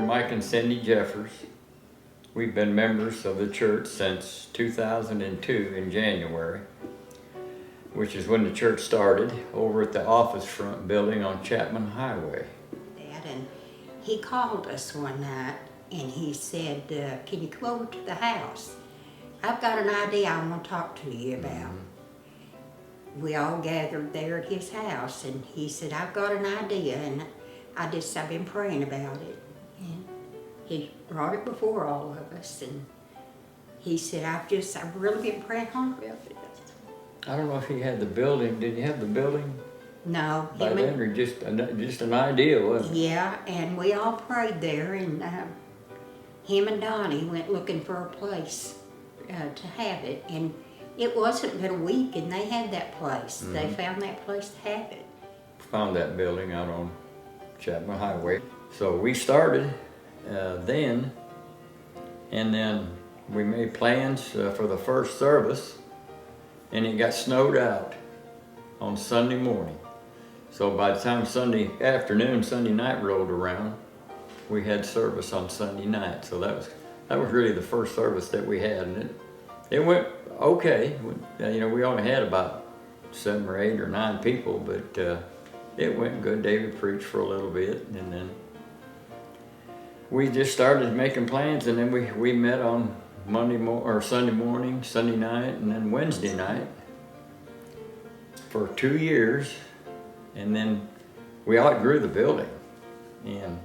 Mike and Cindy Jeffers. We've been members of the church since 2002 in January, which is when the church started, over at the office front building on Chapman Highway. And he called us one night and he said, can you come over to the house? I've got an idea I want to talk to you about. We all gathered there at his house and he said, I've got an idea, and I've been praying about it. And he brought it before all of us, and he said, I've really been praying hard about it. I don't know if he had the building. Did he have the building No. by then, or just an idea, wasn't it? Yeah, and we all prayed there, and him and Donnie went looking for a place to have it, and it wasn't but a week and they had that place. They found that place to have it. Found that building out on Chapman Highway. So we started then, and then we made plans for the first service, and it got snowed out on Sunday morning. So by the time Sunday afternoon, Sunday night rolled around, we had service on Sunday night. So that was really the first service that we had, and it went okay. You know, we only had about 7 or 8 or 9 people, but it went good. David preached for a little bit, and then we just started making plans, and then we met on Sunday morning, Sunday night, and then Wednesday night for 2 years, and then we outgrew the building, and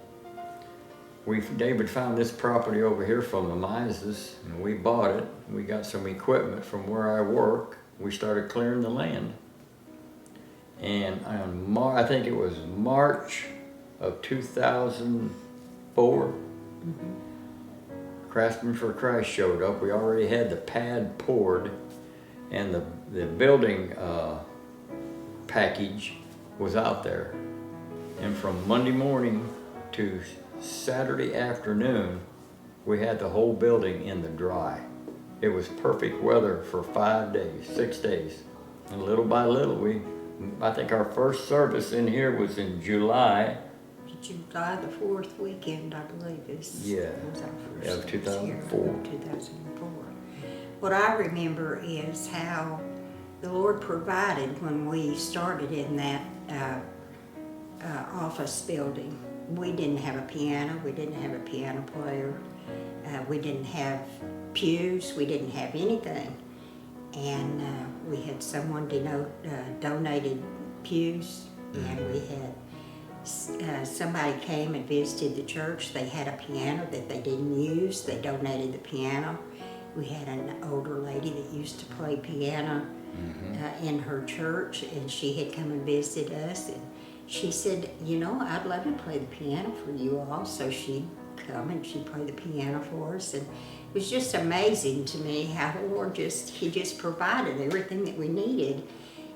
David found this property over here from the Mises, and we bought it. We got some equipment from where I work. We started clearing the land. And I think it was March of 2004, Craftsmen for Christ showed up. We already had the pad poured, and the building package was out there. And from Monday morning to Saturday afternoon, we had the whole building in the dry. It was perfect weather for 5 days, 6 days. And little by little, I think our first service in here was in July. July the 4th weekend, I believe, was our first of 2004. 2004. What I remember is how the Lord provided when we started in that office building. We didn't have a piano, we didn't have a piano player, we didn't have pews, we didn't have anything. And we had someone donated pews, and we had somebody came and visited the church. They had a piano that they didn't use. They donated the piano. We had an older lady that used to play piano in her church, and she had come and visited us, and she said, you know, I'd love to play the piano for you all. So she'd come and she'd play the piano for us. And it was just amazing to me how the Lord He just provided everything that we needed.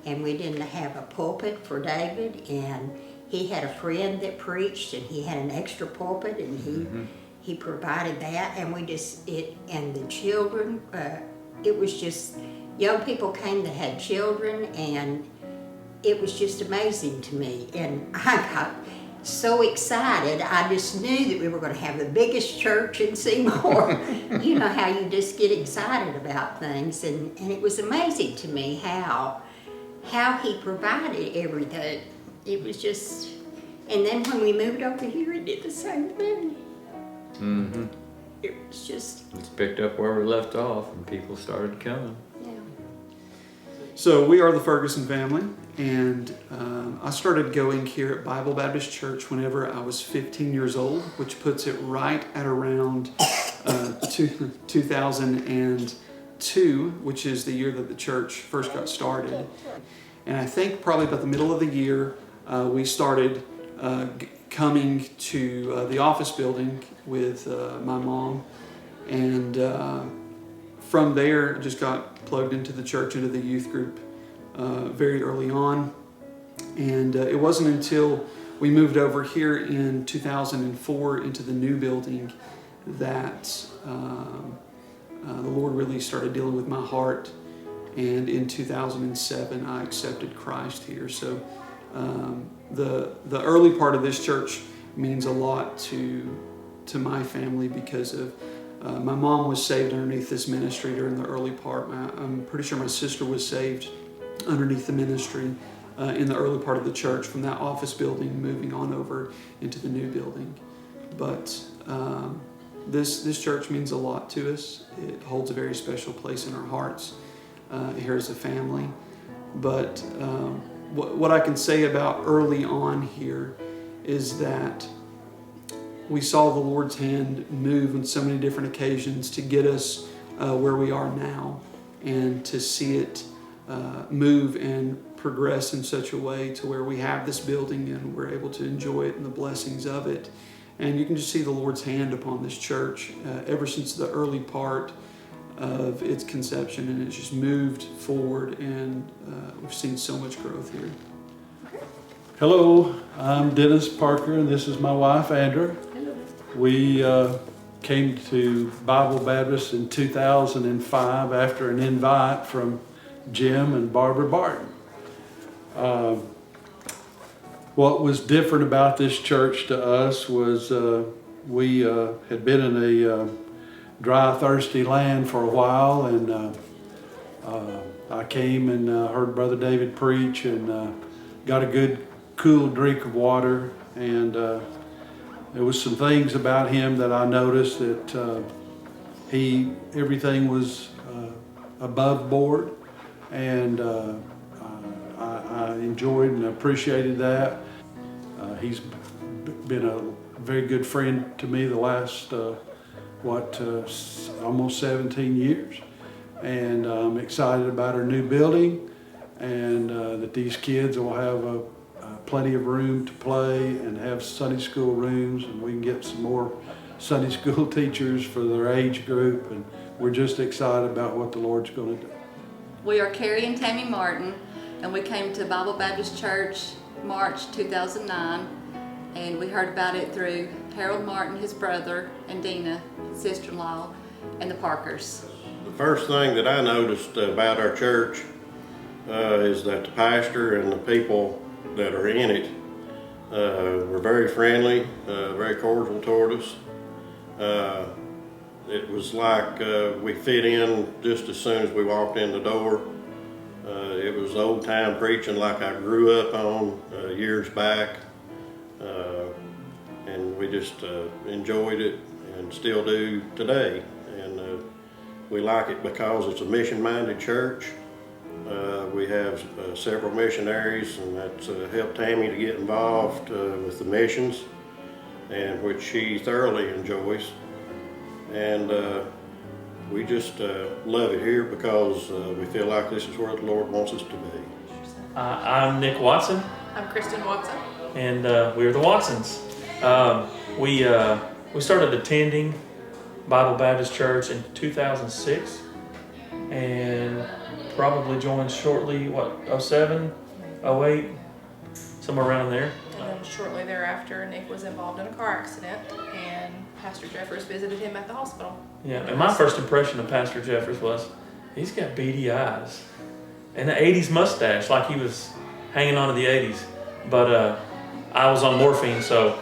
And we didn't have a pulpit for David, and he had a friend that preached, and he had an extra pulpit, and he provided that. And and the children, it was just, young people came that had children, and it was just amazing to me. And I got so excited. I just knew that we were going to have the biggest church in Seymour. You know how you just get excited about things. And it was amazing to me how he provided everything. It was just, and then when we moved over here, it did the same thing. It was just, it's picked up where we left off, and people started coming. Yeah. So we are the Ferguson family, and I started going here at Bible Baptist Church whenever I was 15 years old, which puts it right at around 2002, which is the year that the church first got started. And I think probably about the middle of the year, we started coming to the office building with my mom, and from there just got plugged into the church, into the youth group very early on. And it wasn't until we moved over here in 2004 into the new building that the Lord really started dealing with my heart. And in 2007, I accepted Christ here. So the early part of this church means a lot to to my family because of my mom was saved underneath this ministry during the early part. I'm pretty sure my sister was saved underneath the ministry in the early part of the church from that office building moving on over into the new building. But this church means a lot to us. It holds a very special place in our hearts here as a family. But what I can say about early on here is that we saw the Lord's hand move on so many different occasions to get us where we are now, and to see it move and progress in such a way to where we have this building and we're able to enjoy it and the blessings of it. And you can just see the Lord's hand upon this church ever since the early part of its conception, and it's just moved forward, and we've seen so much growth here. Hello, I'm Dennis Parker, and this is my wife, Andrew. We came to Bible Baptist in 2005 after an invite from Jim and Barbara Barton. What was different about this church to us was we had been in a dry, thirsty land for a while, and I came and heard Brother David preach and got a good, cool drink of water, and there was some things about him that I noticed that everything was above board, and I enjoyed and appreciated that. He's been a very good friend to me the last, almost 17 years. And I'm excited about our new building, and that these kids will have plenty of room to play and have Sunday school rooms, and we can get some more Sunday school teachers for their age group, and we're just excited about what the Lord's going to do. We are Carrie and Tammy Martin, and we came to Bible Baptist Church March 2009, and we heard about it through Harold Martin, his brother, and Dina, his sister-in-law, and the Parkers. The first thing that I noticed about our church is that the pastor and the people that are in it were very friendly, very cordial toward us. It was like we fit in just as soon as we walked in the door. It was old time preaching like I grew up on years back, and we just enjoyed it and still do today. And we like it because it's a mission-minded church. We have several missionaries, and that's helped Tammy to get involved with the missions, and which she thoroughly enjoys. And we just love it here because we feel like this is where the Lord wants us to be. I'm Nick Watson. I'm Kristen Watson. And we're the Watsons. We started attending Bible Baptist Church in 2006, and probably joined shortly, 07, 08, somewhere around there. And then shortly thereafter, Nick was involved in a car accident, and Pastor Jeffers visited him at the hospital. Yeah, and my first impression of Pastor Jeffers was, he's got beady eyes and an 80s mustache, like he was hanging on to the 80s. But I was on morphine, so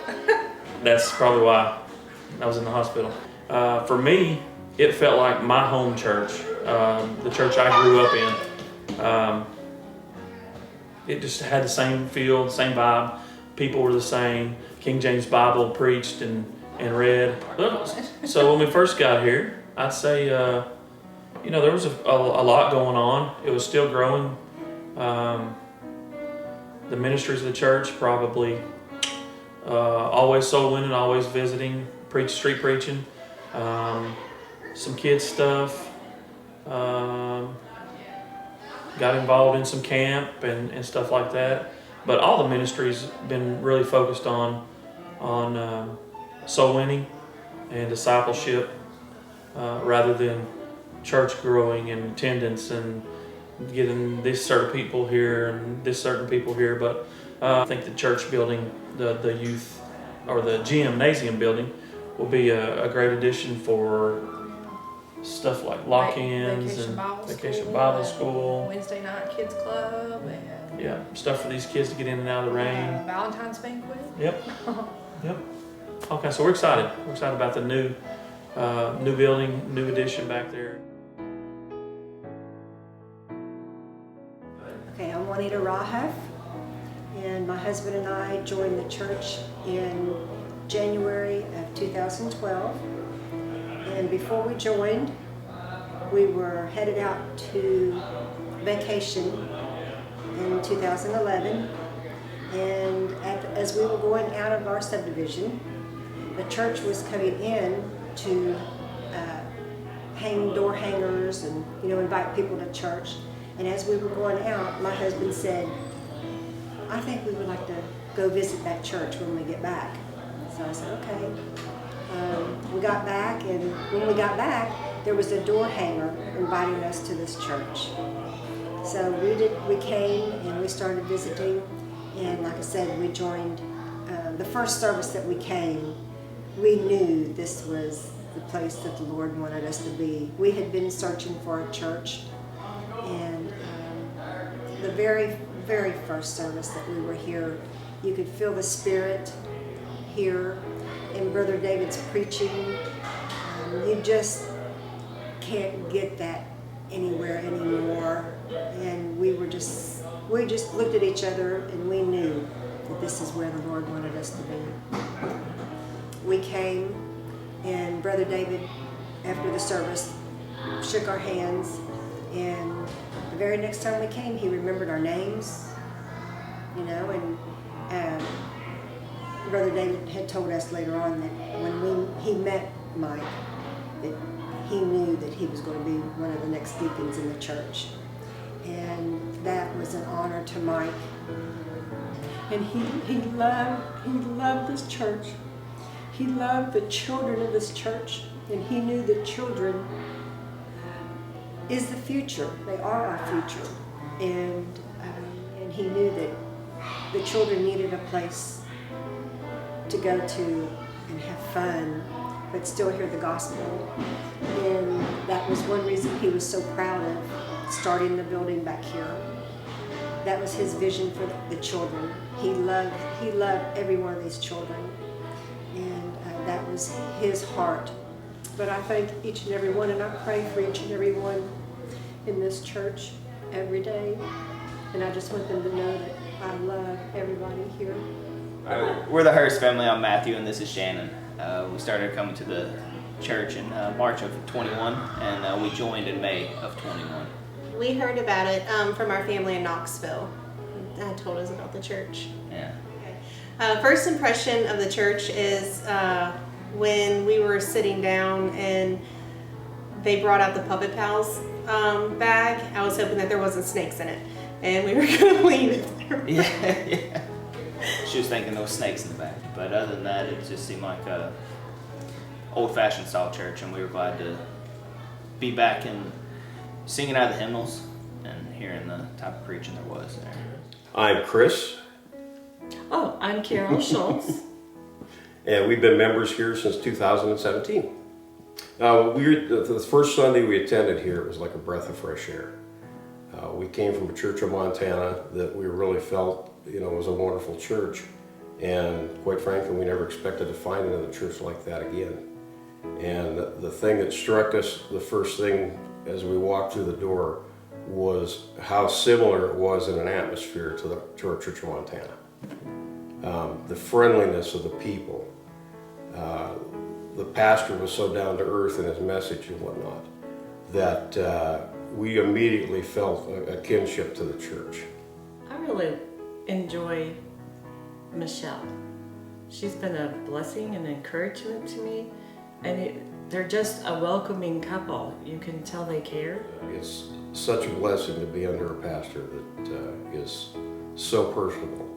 that's probably why I was in the hospital. For me, it felt like my home church, the church I grew up in. It just had the same feel, the same vibe. People were the same. King James Bible preached and read. So when we first got here, I'd say, there was a lot going on. It was still growing. The ministries of the church, probably always soul winning, always visiting, street preaching, some kids stuff. Got involved in some camp and stuff like that. But all the ministries been really focused on soul winning and discipleship, rather than church growing and attendance and getting this certain people here and this certain people here. But I think the church building, the youth or the gymnasium building, will be a great addition for stuff like lock-ins and Vacation Bible School, Wednesday night kids club, and stuff for these kids to get in and out of the rain. Valentine's banquet. Yep. Okay, so we're excited. We're excited about the new building, new addition back there. Okay, I'm Juanita Rahav, and my husband and I joined the church in January of 2012. And before we joined, we were headed out to vacation in 2011. And as we were going out of our subdivision, the church was coming in to hang door hangers and invite people to church. And as we were going out, my husband said, I think we would like to go visit that church when we get back. So I said, okay. We got back, and when we got back, there was a door hanger inviting us to this church. So we came and we started visiting, and like I said, we joined the first service that we came. We knew this was the place that the Lord wanted us to be. We had been searching for a church, and the very, very first service that we were here, you could feel the Spirit here in Brother David's preaching. You just can't get that anywhere anymore. And we just looked at each other and we knew that this is where the Lord wanted us to be. We came, and Brother David, after the service, shook our hands, and the very next time we came, he remembered our names, and Brother David had told us later on that when he met Mike, that he knew that he was going to be one of the next deacons in the church. And that was an honor to Mike. And he loved this church. He loved the children of this church, and he knew that children is the future. They are our future. And he knew that the children needed a place to go to and have fun, but still hear the gospel. And that was one reason he was so proud of starting the building back here. That was his vision for the children. He loved every one of these children, and that was his heart. But I thank each and every one, and I pray for each and every one in this church every day. And I just want them to know that I love everybody here. We're the Hurst family. I'm Matthew, and this is Shannon. We started coming to the church in March of 21, and we joined in May of 21. We heard about it from our family in Knoxville. That told us about the church. Yeah. First impression of the church is when we were sitting down and they brought out the Puppet Pals bag. I was hoping that there wasn't snakes in it, and we were going to leave it there. Yeah. She was thinking there was snakes in the back, but other than that, it just seemed like a old-fashioned style church, and we were glad to be back and singing out of the hymnals and hearing the type of preaching there was there. I'm Chris, Oh, I'm Carol Schultz. and we've been members here since 2017. The first Sunday we attended here, it was like a breath of fresh air. We came from a church in Montana that we really felt, was a wonderful church, and quite frankly, we never expected to find another church like that again. And the thing that struck us, the first thing as we walked through the door, was how similar it was in an atmosphere to our church in Montana. The friendliness of the people. The pastor was so down to earth in his message and whatnot that we immediately felt a kinship to the church. I really enjoy Michelle. She's been a blessing and encouragement to me, and they're just a welcoming couple. You can tell they care. It's such a blessing to be under a pastor that is so personable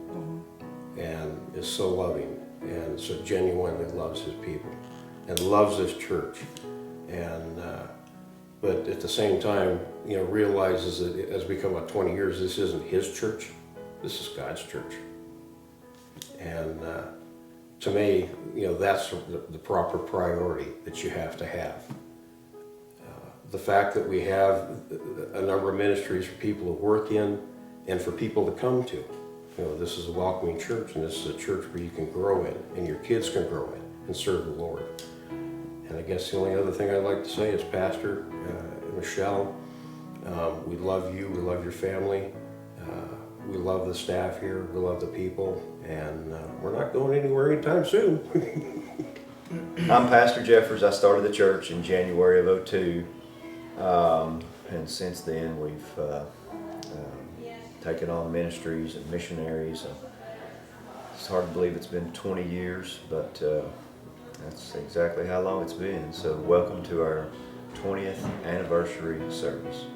and is so loving and so genuinely loves his people and loves his church, and but at the same time, realizes that as we come about 20 years, this isn't his church, this is God's church. And to me, that's the proper priority that you have to have. The fact that we have a number of ministries for people to work in and for people to come to. This is a welcoming church, and this is a church where you can grow in and your kids can grow in. and serve the Lord. And I guess the only other thing I'd like to say is, Pastor Michelle, we love you, we love your family, we love the staff here, we love the people, and we're not going anywhere anytime soon. I'm Pastor Jeffers. I started the church in January of '02, and since then we've taken on ministries and missionaries. It's hard to believe it's been 20 years, but that's exactly how long it's been. So welcome to our 20th anniversary service.